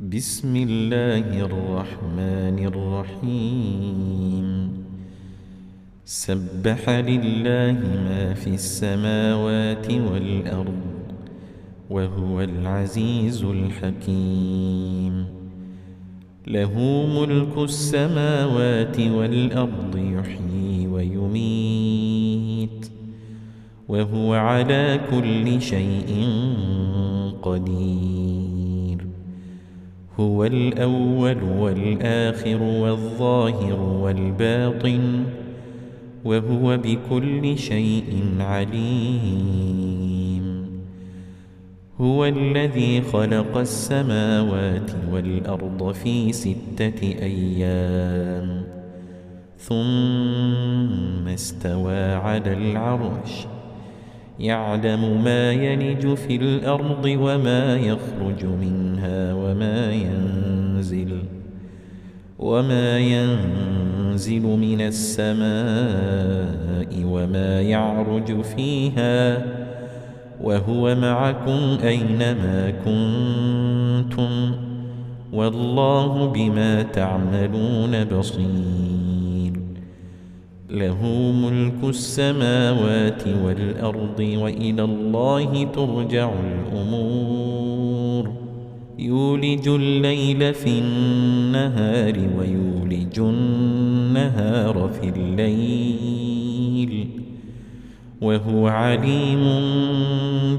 بسم الله الرحمن الرحيم. سبح لله ما في السماوات والأرض وهو العزيز الحكيم. له ملك السماوات والأرض يحيي ويميت وهو على كل شيء قدير. هو الأول والآخر والظاهر والباطن وهو بكل شيء عليم. هو الذي خلق السماوات والأرض في 6 أيام ثم استوى على العرش يعلم ما يلج في الأرض وما يخرج منها وما ينزل من السماء وما يعرج فيها وهو معكم أينما كنتم والله بما تعملون بصير. له ملك السماوات والأرض وإلى الله ترجع الأمور. يولج الليل في النهار ويولج النهار في الليل وهو عليم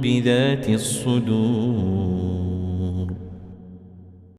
بذات الصدور.